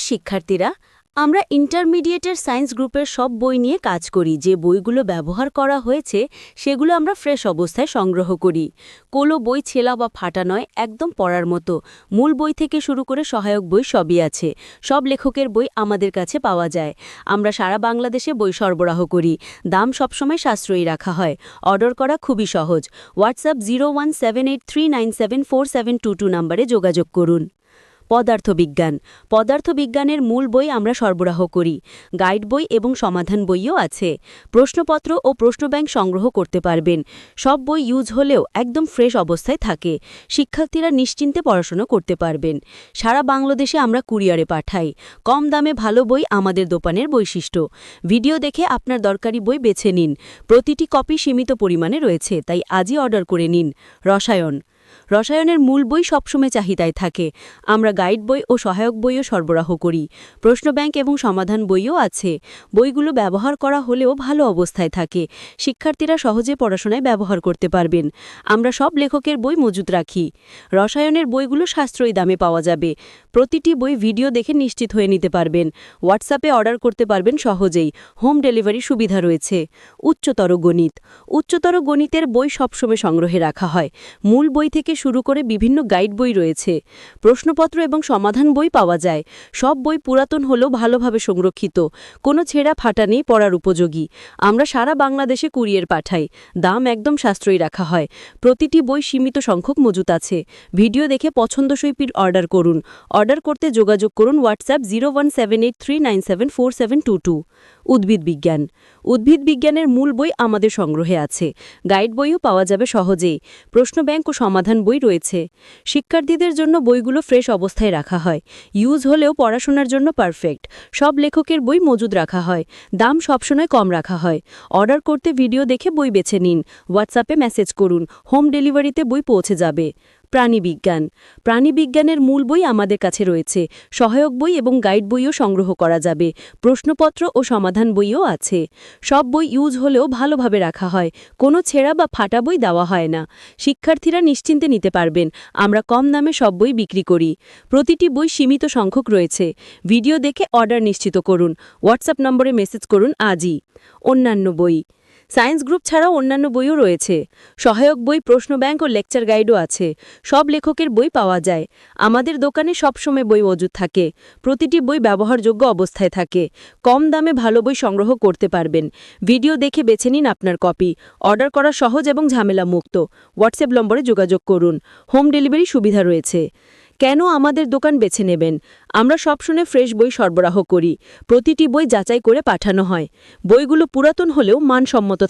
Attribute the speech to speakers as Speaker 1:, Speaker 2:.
Speaker 1: শিক্ষার্থীরা, আমরা ইন্টারমিডিয়েটের সায়েন্স গ্রুপের সব বই নিয়ে কাজ করি। যে বইগুলো ব্যবহার করা হয়েছে সেগুলো আমরা ফ্রেশ অবস্থায় সংগ্রহ করি। কোনো বই ছেলা বা ফাটা নয়, একদম পড়ার মতো। মূল বই থেকে শুরু করে সহায়ক বই সবই আছে। সব লেখকের বই আমাদের কাছে পাওয়া যায়। আমরা সারা বাংলাদেশে বই সরবরাহ করি। দাম সবসময় সাশ্রয়ী রাখা হয়। অর্ডার করা খুবই সহজ। হোয়াটসঅ্যাপ 0178397472 নম্বরে যোগাযোগ করুন। পদার্থবিজ্ঞান। পদার্থবিজ্ঞানের মূল বই আমরা সরবরাহ করি। গাইড বই এবং সমাধান বইও আছে। প্রশ্নপত্র ও প্রশ্নব্যাংক সংগ্রহ করতে পারবেন। সব বই ইউজ হলেও একদম ফ্রেশ অবস্থায় থাকে। শিক্ষার্থীরা নিশ্চিন্তে পড়াশোনা করতে পারবেন। সারা বাংলাদেশে আমরা কুরিয়ারে পাঠাই। কম দামে ভালো বই আমাদের দোকানের বৈশিষ্ট্য। ভিডিও দেখে আপনার দরকারি বই বেছে নিন। প্রতিটি কপি সীমিত পরিমাণে রয়েছে, তাই আজই অর্ডার করে নিন। রসায়ন। রসায়নের মূল বই সবসময় চাহিদায় থাকে। আমরা গাইড বই ও সহায়ক বইও সরবরাহ করি। প্রশ্নব্যাংক এবং সমাধান বইও আছে। বইগুলো ব্যবহার করা হলেও ভালো অবস্থায় থাকে। শিক্ষার্থীরা সহজে পড়াশোনায় ব্যবহার করতে পারবেন। আমরা সব লেখকের বই মজুত রাখি। রসায়নের বইগুলো সাশ্রয়ী দামে পাওয়া যাবে। প্রতিটি বই ভিডিও দেখে নিশ্চিত হয়ে নিতে পারবেন। হোয়াটসঅ্যাপে অর্ডার করতে পারবেন সহজেই। হোম ডেলিভারি সুবিধা রয়েছে। উচ্চতর গণিত। উচ্চতর গণিতের বই সবসময় সংগ্রহে রাখা হয়। মূল বই থেকে শুরু করে বিভিন্ন গাইড বই রয়েছে। প্রশ্নপত্র এবং সমাধান বই পাওয়া যায়। সব বই পুরাতন হলেও ভালোভাবে সংরক্ষিত। কোনো ছেঁড়া ফাটা নেই, পড়ার উপযোগী। আমরা সারা বাংলাদেশে কুরিয়ার পাঠাই। দাম একদম সাশ্রয়ী রাখা হয়। প্রতিটি বই সীমিত সংখ্যক মজুত আছে। ভিডিও দেখে পছন্দসই অর্ডার করুন। অর্ডার করতে যোগাযোগ করুন হোয়াটসঅ্যাপ 017839747222। উদ্ভিদ বিজ্ঞান। উদ্ভিদ বিজ্ঞানের মূল বই আমাদের সংগ্রহে আছে। গাইড বইও পাওয়া যাবে সহজেই। প্রশ্নব্যাংক ও সমাধান বই রয়েছে। শিক্ষার্থীদের জন্য বইগুলো ফ্রেশ অবস্থায় রাখা হয়। ইউজ হলেও পড়াশোনার জন্য পারফেক্ট। সব লেখকের বই মজুদ রাখা হয়। দাম সবসময় কম রাখা হয়। অর্ডার করতে ভিডিও দেখে বই বেছে নিন। হোয়াটসঅ্যাপে মেসেজ করুন। হোম ডেলিভারিতে বই পৌঁছে যাবে। প্রাণীবিজ্ঞান। প্রাণীবিজ্ঞানের মূল বই আমাদের কাছে রয়েছে। সহায়ক বই এবং গাইড বইও সংগ্রহ করা যাবে। প্রশ্নপত্র ও সমাধান বইও আছে। সব বই ইউজ হলেও ভালোভাবে রাখা হয়। কোনো ছেঁড়া বা ফাটা বই দেওয়া হয় না। শিক্ষার্থীরা নিশ্চিন্তে নিতে পারবেন। আমরা কম দামে সব বই বিক্রি করি। প্রতিটি বই সীমিত সংখ্যক রয়েছে। ভিডিও দেখে অর্ডার নিশ্চিত করুন। হোয়াটসঅ্যাপ নম্বরে মেসেজ করুন আজই। অন্যান্য বই। সায়েন্স গ্রুপ ছাড়াও অন্যান্য বইও রয়েছে। সহায়ক বই, প্রশ্নব্যাংক ও লেকচার গাইডও আছে। সব লেখকের বই পাওয়া যায়। আমাদের দোকানে সবসময় বই মজুদ থাকে। প্রতিটি বই ব্যবহারযোগ্য অবস্থায় থাকে। কম দামে ভালো বই সংগ্রহ করতে পারবেন। ভিডিও দেখে বেছে নিন আপনার কপি। অর্ডার করা সহজ এবং ঝামেলা মুক্ত। হোয়াটসঅ্যাপ নম্বরে যোগাযোগ করুন। হোম ডেলিভারি সুবিধা রয়েছে। কেন আমাদের দোকান বেছে নেবেন? আমরা সবসময় ফ্রেশ বই সরবরাহ করি। প্রতিটি বই যাচাই করে পাঠানো হয়। বইগুলো পুরাতন হলেও মানসম্মত